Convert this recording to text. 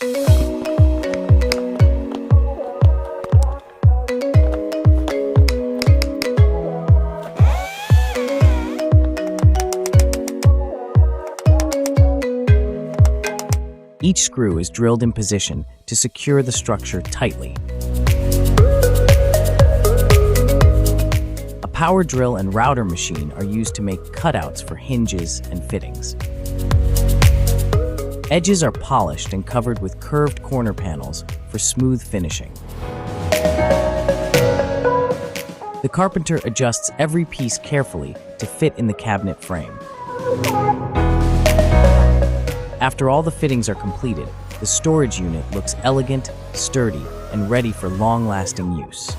Each screw is drilled in position to secure the structure tightly. A power drill and router machine are used to make cutouts for hinges and fittings. Edges are polished and covered with curved corner panels for smooth finishing. The carpenter adjusts every piece carefully to fit in the cabinet frame. After all the fittings are completed, the storage unit looks elegant, sturdy, and ready for long-lasting use.